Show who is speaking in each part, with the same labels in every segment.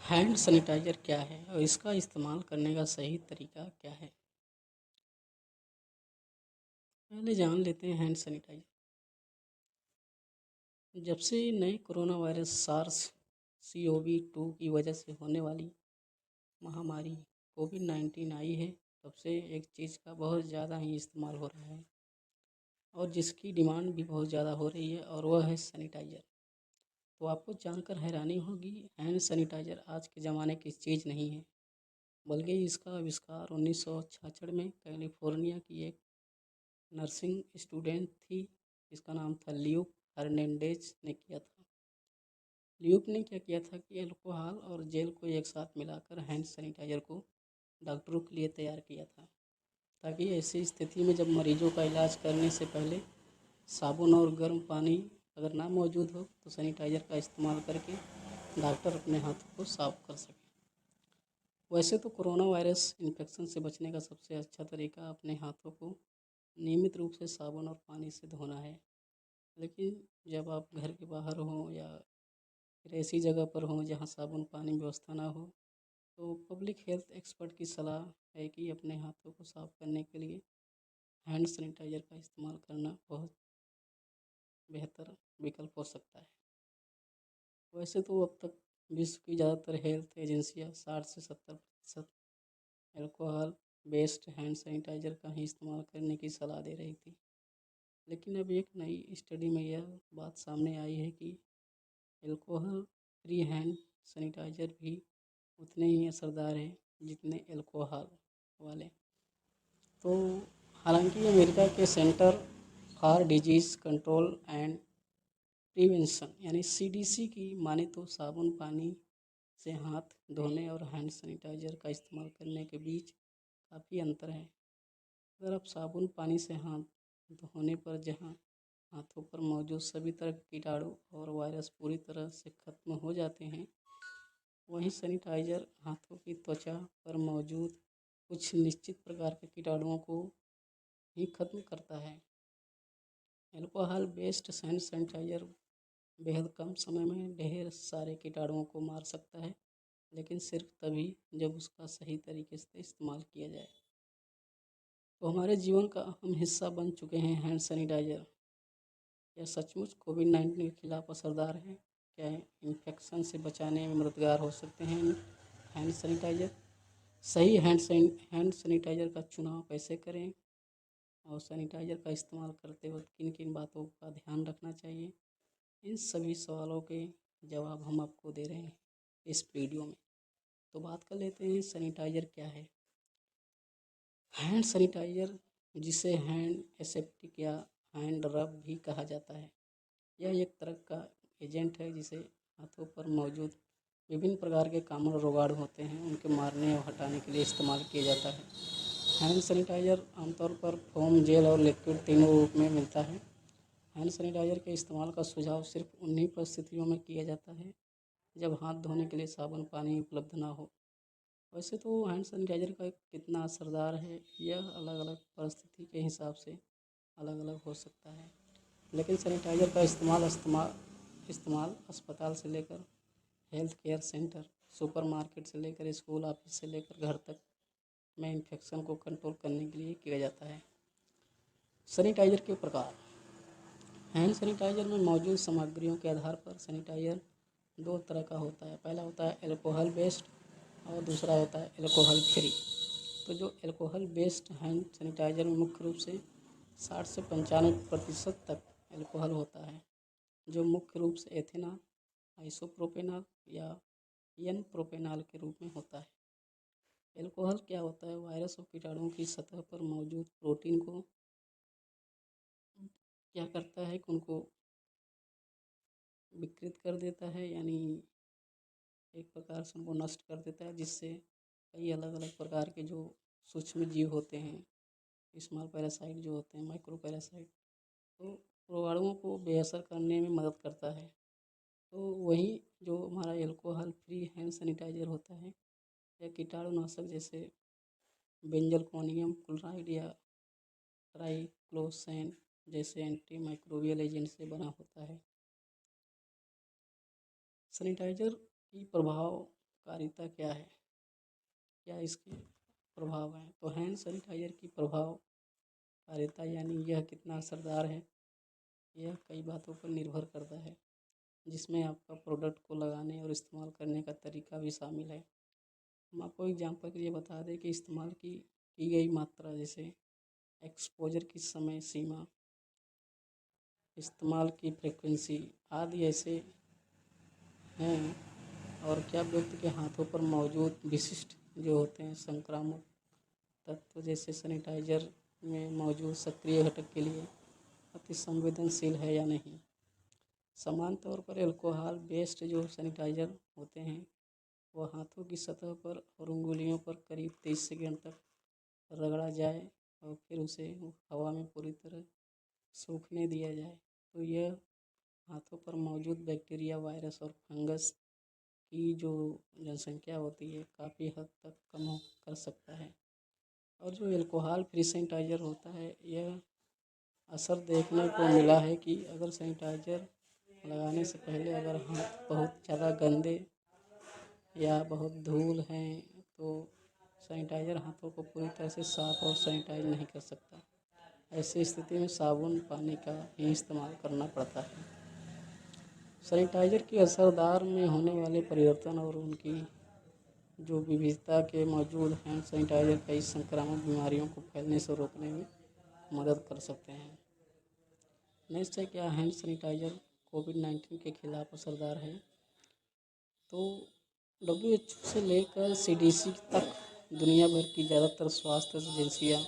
Speaker 1: Hand sanitiser क्या है और इसका इस्तेमाल करने का सही तरीका क्या है? पहले जान लेते हैं हैंड सैनिटाइज़र। जब से नए कोरोना वायरस सार्स CoV-2 की वजह से होने वाली महामारी कोविड-19 आई है, तब से एक चीज़ का बहुत ज़्यादा ही इस्तेमाल हो रहा है और जिसकी डिमांड भी बहुत ज़्यादा हो रही है और वह है सैनिटाइज़र। तो आपको जानकर हैरानी होगी, हैंड सैनिटाइज़र आज के ज़माने की चीज़ नहीं है, बल्कि इसका आविष्कार 1966 में कैलिफ़ोर्निया की एक नर्सिंग स्टूडेंट थी, जिसका नाम था ल्यूक हर्नांडेज़ ने किया था। ल्यूक ने क्या किया था कि अल्कोहल और जेल को एक साथ मिलाकर हैंड सैनिटाइज़र को डॉक्टरों के लिए तैयार किया था, ताकि ऐसी स्थिति में जब मरीजों का इलाज करने से पहले साबुन और गर्म पानी अगर ना मौजूद हो तो सैनिटाइज़र का इस्तेमाल करके डॉक्टर अपने हाथों को साफ कर सकें। वैसे तो कोरोना वायरस इन्फेक्शन से बचने का सबसे अच्छा तरीका अपने हाथों को नियमित रूप से साबुन और पानी से धोना है। लेकिन जब आप घर के बाहर हों या फिर ऐसी जगह पर हों जहाँ साबुन पानी व्यवस्था ना हो, तो पब्लिक हेल्थ एक्सपर्ट की सलाह है कि अपने हाथों को साफ करने के लिए हैंड सैनिटाइज़र का इस्तेमाल करना बहुत बेहतर विकल्प हो सकता है। वैसे तो अब तक विश्व की ज़्यादातर हेल्थ एजेंसियाँ 60 से 70% अल्कोहल बेस्ड हैंड सैनिटाइज़र का ही इस्तेमाल करने की सलाह दे रही थी। लेकिन अब एक नई स्टडी में यह बात सामने आई है कि अल्कोहल फ्री हैंड सैनिटाइज़र भी उतने ही असरदार हैं जितने अल्कोहल वाले। तो हालांकि अमेरिका के centre for disease control and prevention यानी CDC की माने तो साबुन पानी से हाथ धोने और हैंड सैनिटाइज़र का इस्तेमाल करने के बीच काफ़ी अंतर है। अगर आप साबुन पानी से हाथ धोने पर जहाँ हाथों पर मौजूद सभी तरह के कीटाणु और वायरस पूरी तरह से खत्म हो जाते हैं, वहीं सैनिटाइज़र हाथों की त्वचा पर मौजूद कुछ निश्चित प्रकार के कीटाणुओं को ही खत्म करता है। अल्कोहल बेस्ड हैंड सैनिटाइज़र बेहद कम समय में ढेर सारे कीटाणुओं को मार सकता है, लेकिन सिर्फ तभी जब उसका सही तरीके से इस्तेमाल किया जाए। तो हमारे जीवन का अहम हिस्सा बन चुके हैं हैंड सैनिटाइज़र। यह सचमुच कोविड-19 के खिलाफ असरदार है? क्या इन्फेक्शन से बचाने में मददगार हो सकते हैं हैंड सैनिटाइज़र? सही हैंड सैनिटाइज़र का चुनाव कैसे करें और सैनिटाइज़र का इस्तेमाल करते वक्त किन किन बातों का ध्यान रखना चाहिए, इन सभी सवालों के जवाब हम आपको दे रहे हैं इस वीडियो में। तो बात कर लेते हैं सैनिटाइज़र क्या है। हैंड सैनिटाइज़र, जिसे हैंड एसेप्टिक या हैंड रब भी कहा जाता है, यह एक तरह का एजेंट है जिसे हाथों पर मौजूद विभिन्न प्रकार के कॉमन रोगाणु होते हैं उनके मारने और हटाने के लिए इस्तेमाल किया जाता है। हैंड सैनिटाइज़र आमतौर पर फोम, जेल और लिक्विड तीनों रूप में मिलता है। हैंड सैनिटाइज़र के इस्तेमाल का सुझाव सिर्फ उन्हीं परिस्थितियों में किया जाता है जब हाथ धोने के लिए साबुन पानी उपलब्ध ना हो। वैसे तो हैंड सैनिटाइज़र का कितना असरदार है, यह अलग अलग परिस्थिति के हिसाब से अलग अलग हो सकता है। लेकिन सैनिटाइज़र का इस्तेमाल अस्पताल से लेकर हेल्थ केयर सेंटर, सुपरमार्केट से लेकर स्कूल, ऑफिस से लेकर घर तक में इन्फेक्शन को कंट्रोल करने के लिए किया जाता है। सैनिटाइज़र के प्रकार। हैंड सैनिटाइज़र में मौजूद सामग्रियों के आधार पर सैनिटाइज़र दो तरह का होता है। पहला होता है अल्कोहल बेस्ड और दूसरा होता है अल्कोहल फ्री। तो जो अल्कोहल बेस्ड हैंड सैनिटाइज़र में मुख्य रूप से 60 से 95% तक अल्कोहल होता है, जो मुख्य रूप से एथेनॉल, आइसोप्रोपेनॉल या एन प्रोपेनॉल के रूप में होता है। अल्कोहल क्या होता है? वायरस और कीटाणुओं की सतह पर मौजूद प्रोटीन को क्या करता है कि उनको विकृत कर देता है, यानी एक प्रकार से उनको नष्ट कर देता है, जिससे कई अलग अलग प्रकार के जो सूक्ष्म जीव होते हैं, स्मॉल पैरासाइट जो होते हैं, माइक्रो पैरासाइट, तो रोगाणुओं को बेअसर करने में मदद करता है। तो वही जो हमारा अल्कोहल फ्री हैंड सैनिटाइज़र होता है, यह कीटाणुनाशक जैसे बेंजलकोनियम क्लोराइड या ट्राइक्लोसैन जैसे एंटी माइक्रोबियल एजेंट से बना होता है। सैनिटाइज़र की प्रभाव उपकारिता क्या है, क्या इसके प्रभाव हैं। तो हैंड सैनिटाइज़र की प्रभावकारिता यानी यह कितना असरदार है, यह कई बातों पर निर्भर करता है, जिसमें आपका प्रोडक्ट को लगाने और इस्तेमाल करने का तरीका भी शामिल है। हम आपको एग्जांपल के लिए बता दें कि इस्तेमाल की गई मात्रा, जैसे एक्सपोजर की समय सीमा, इस्तेमाल की फ्रीक्वेंसी आदि ऐसे हैं। और क्या व्यक्ति के हाथों पर मौजूद विशिष्ट जो होते हैं संक्रामक तत्व जैसे सैनिटाइज़र में मौजूद सक्रिय घटक के लिए अति संवेदनशील है या नहीं। समान तौर पर अल्कोहल बेस्ड जो सैनिटाइज़र होते हैं वह हाथों की सतह पर और उंगलियों पर करीब 23 सेकंड तक रगड़ा जाए और फिर उसे हवा में पूरी तरह सूखने दिया जाए, तो यह हाथों पर मौजूद बैक्टीरिया, वायरस और फंगस की जो जनसंख्या होती है काफ़ी हद तक कम कर सकता है। और जो अल्कोहल फ्री सैनिटाइज़र होता है, यह असर देखने को मिला है कि अगर सैनिटाइज़र लगाने से पहले अगर हाथ बहुत ज़्यादा गंदे या बहुत धूल हैं तो सैनिटाइज़र हाथों को पूरी तरह से साफ़ और सैनिटाइज नहीं कर सकता। ऐसी स्थिति में साबुन पानी का ही इस्तेमाल करना पड़ता है। सैनिटाइज़र की असरदार में होने वाले परिवर्तन और उनकी जो विविधता के मौजूद हैं सैनिटाइज़र कई संक्रामक बीमारियों को फैलने से रोकने में मदद कर सकते हैं। नेक्स्ट है, क्या हैंड सैनिटाइज़र कोविड-19 के खिलाफ असरदार है। तो WHO से लेकर CDC तक दुनिया भर की ज़्यादातर स्वास्थ्य एजेंसियाँ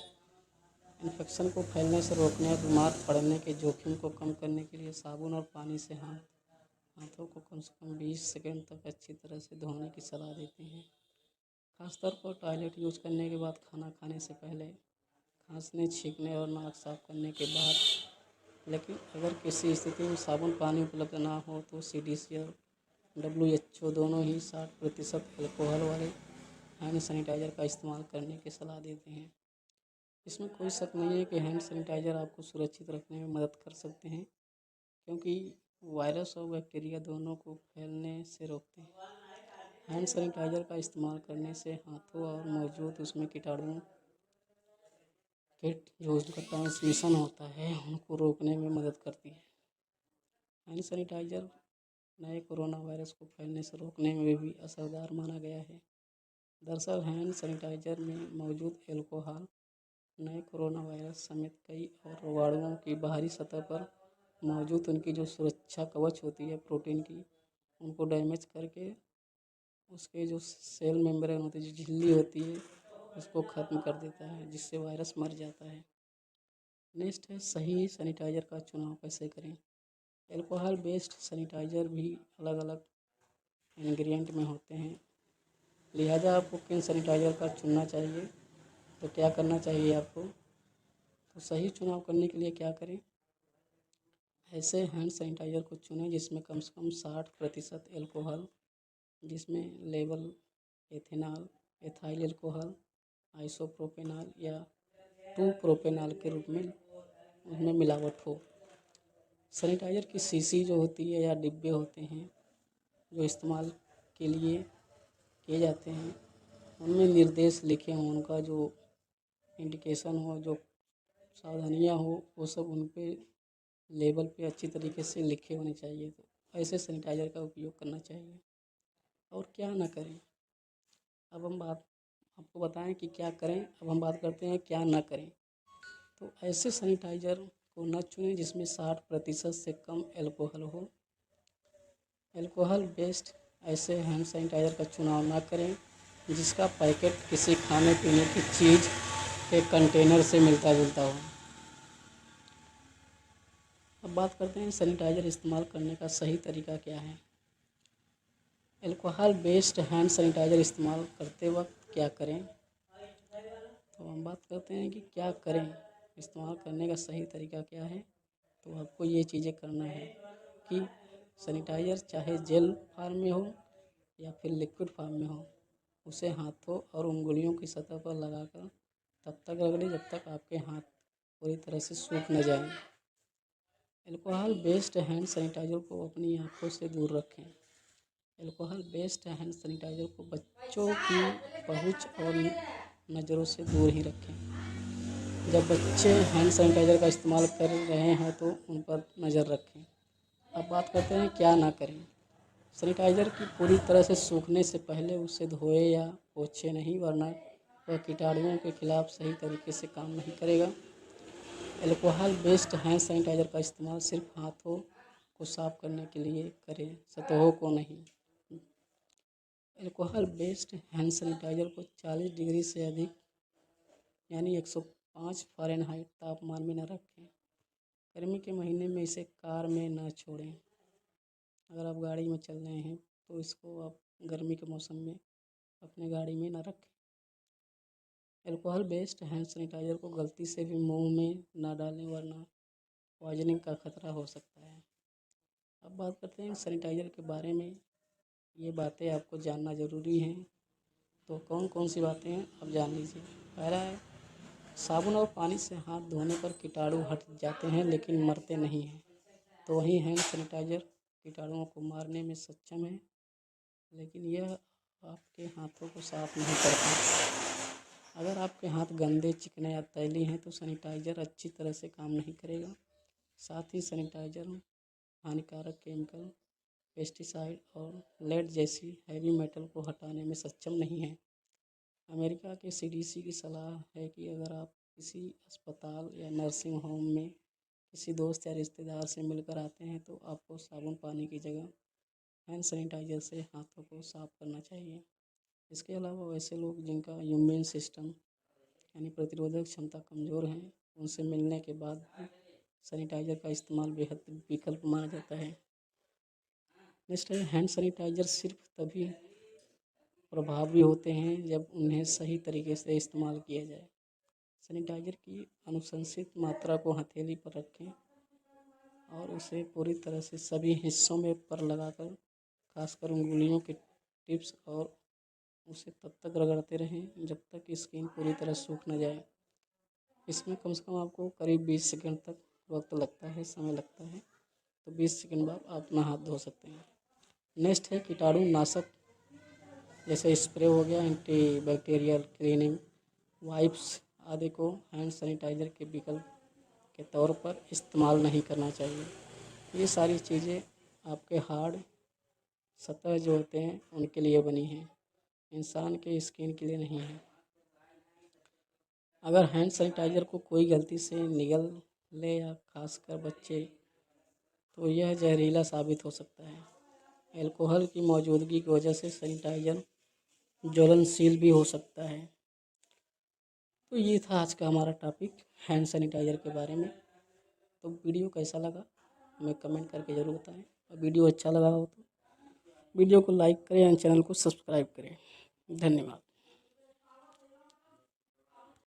Speaker 1: इन्फेक्शन को फैलने से रोकने और बीमार पड़ने के जोखिम को कम करने के लिए साबुन और पानी से हाथों को कम से कम 20 सेकंड तक अच्छी तरह से धोने की सलाह देती हैं। खासतौर पर टॉयलेट यूज करने के बाद, खाना खाने से पहले, खांसने, छींकने और नाक साफ करने के बाद। लेकिन अगर किसी स्थिति में साबुन पानी उपलब्ध ना हो तो CDC और WHO दोनों ही 60% अल्कोहल वाले हैंड सैनिटाइज़र का इस्तेमाल करने की सलाह देते हैं। इसमें कोई शक नहीं है कि हैंड सैनिटाइज़र आपको सुरक्षित रखने में मदद कर सकते हैं, क्योंकि वायरस और बैक्टीरिया दोनों को फैलने से रोकते हैं। हैंड सैनिटाइज़र का इस्तेमाल करने से हाथों और मौजूद उसमें कीटाणुओं के जो उसका ट्रांसमिशन होता है उनको रोकने में मदद करती है। हैंड सैनिटाइज़र नए कोरोना वायरस को फैलने से रोकने में भी असरदार माना गया है। दरअसल हैंड सैनिटाइज़र में मौजूद अल्कोहल नए कोरोना वायरस समेत कई और रोगाणुओं की बाहरी सतह पर मौजूद उनकी जो सुरक्षा कवच होती है प्रोटीन की, उनको डैमेज करके उसके जो सेल मेम्ब्रेन होती है, जो झिल्ली होती है, उसको ख़त्म कर देता है, जिससे वायरस मर जाता है। नेक्स्ट है, सही सैनिटाइज़र का चुनाव कैसे करें। अल्कोहल बेस्ड सैनिटाइज़र भी अलग अलग इंग्रेडिएंट में होते हैं, लिहाजा आपको किन सैनिटाइज़र का चुनना चाहिए, तो क्या करना चाहिए आपको। तो सही चुनाव करने के लिए क्या करें, ऐसे हैंड सैनिटाइज़र को चुनें जिसमें कम से कम 60% अल्कोहल, जिसमें level ethanol, ethyl alcohol, isopropanol या 2-प्रोपेनॉल के रूप में उनमें मिलावट हो। सैनिटाइज़र की शीशी जो होती है या डिब्बे होते हैं जो इस्तेमाल के लिए किए जाते हैं, उनमें निर्देश लिखे हों, उनका जो इंडिकेशन हो, जो सावधानियाँ हो, वो सब उन पे लेबल पे अच्छी तरीके से लिखे होने चाहिए। तो ऐसे सैनिटाइज़र का उपयोग करना चाहिए। और क्या ना करें, अब हम आपको बताएं कि क्या करें। अब हम बात करते हैं क्या ना करें। तो ऐसे सैनिटाइज़र को न चुनें जिसमें 60% से कम अल्कोहल हो। अल्कोहल बेस्ड ऐसे हैंड सैनिटाइज़र का चुनाव ना करें जिसका पैकेट किसी खाने पीने की चीज़ के कंटेनर से मिलता जुलता हो। अब बात करते हैं सैनिटाइज़र इस्तेमाल करने का सही तरीका क्या है। अल्कोहल बेस्ड हैंड सैनिटाइज़र इस्तेमाल करते वक्त क्या करें। तो हम बात करते हैं कि क्या करें, इस्तेमाल करने का सही तरीका क्या है। तो आपको ये चीज़ें करना है कि सैनिटाइज़र चाहे जेल फॉर्म में हो या फिर लिक्विड फॉर्म में हो, उसे हाथों और उंगलियों की सतह पर लगाकर तब तक रगड़ें जब तक आपके हाथ पूरी तरह से सूख न जाएं। अल्कोहल बेस्ड हैंड सैनिटाइज़र को अपनी आँखों से दूर रखें। अल्कोहल बेस्ड हैंड सैनिटाइज़र को बच्चों की पहुंच और नज़रों से दूर ही रखें। जब बच्चे हैंड सैनिटाइज़र का इस्तेमाल कर रहे हैं तो उन पर नज़र रखें। अब बात करते हैं क्या ना करें। सैनिटाइज़र की पूरी तरह से सूखने से पहले उसे धोए या पोंछे नहीं, वरना वह कीटाणुओं के खिलाफ सही तरीके से काम नहीं करेगा। अल्कोहल बेस्ड हैंड सैनिटाइज़र का इस्तेमाल सिर्फ हाथों को साफ करने के लिए करें, सतहों को नहीं। अल्कोहल बेस्ड हैंड सैनिटाइज़र को 40 डिग्री से अधिक यानी 105 फ़ारेनहाइट तापमान में न रखें। गर्मी के महीने में इसे कार में न छोड़ें। अगर आप गाड़ी में चल रहे हैं तो इसको आप गर्मी के मौसम में अपने गाड़ी में न रखें। अल्कोहल बेस्ड हैंड सैनिटाइज़र को गलती से भी मुंह में न डालें, वरना पॉइजनिंग का खतरा हो सकता है। अब बात करते हैं सैनिटाइज़र के बारे में। ये बातें आपको जानना ज़रूरी हैं, तो कौन कौन सी बातें हैं आप जान लीजिए। पहला है, साबुन और पानी से हाथ धोने पर कीटाणु हट जाते हैं लेकिन मरते नहीं हैं। तो वहीं हैंड सैनिटाइज़र कीटाणुओं को मारने में सक्षम है, लेकिन यह आपके हाथों को साफ नहीं करता। अगर आपके हाथ गंदे, चिकने या तैलीय हैं तो सैनिटाइज़र अच्छी तरह से काम नहीं करेगा। साथ ही सैनिटाइज़र हानिकारक केमिकल, पेस्टिसाइड और लेड जैसी हैवी मेटल को हटाने में सक्षम नहीं है। अमेरिका के सीडीसी की सलाह है कि अगर आप किसी अस्पताल या नर्सिंग होम में किसी दोस्त या रिश्तेदार से मिलकर आते हैं तो आपको साबुन पानी की जगह हैंड सैनिटाइज़र से हाथों को साफ करना चाहिए। इसके अलावा वैसे लोग जिनका इम्यून सिस्टम यानी प्रतिरोधक क्षमता कमज़ोर है, उनसे मिलने के बाद भी सैनिटाइज़र का इस्तेमाल बेहद विकल्प माना जाता है। नेक्स्ट है, हैंड सैनिटाइज़र सिर्फ तभी प्रभावी होते हैं जब उन्हें सही तरीके से इस्तेमाल किया जाए। सैनिटाइज़र की अनुशंसित मात्रा को हथेली पर रखें और उसे पूरी तरह से सभी हिस्सों में पर लगाकर, खासकर उंगलियों के टिप्स, और उसे तब तक रगड़ते रहें जब तक स्किन पूरी तरह सूख न जाए। इसमें कम से कम आपको करीब 20 सेकंड तक वक्त लगता है, समय लगता है, तो 20 सेकंड बाद आप अपना हाथ धो सकते हैं। नेक्स्ट है कीटाणु नाशक, जैसे स्प्रे हो गया, एंटीबैक्टीरियल क्लीनिंग वाइप्स आदि को हैंड सैनिटाइज़र के विकल्प के तौर पर इस्तेमाल नहीं करना चाहिए। ये सारी चीज़ें आपके हार्ड सतह जो होते हैं उनके लिए बनी हैं, इंसान के स्किन के लिए नहीं है। अगर हैंड सैनिटाइज़र को कोई गलती से निगल ले, या खासकर बच्चे, तो यह जहरीला साबित हो सकता है। अल्कोहल की मौजूदगी की वजह से सैनिटाइज़र ज्वलनशील भी हो सकता है। तो ये था आज का हमारा टॉपिक हैंड सैनिटाइज़र के बारे में। तो वीडियो कैसा लगा हमें कमेंट करके ज़रूर बताएं, और वीडियो अच्छा लगा हो तो वीडियो को लाइक करें और चैनल को सब्सक्राइब करें। धन्यवाद।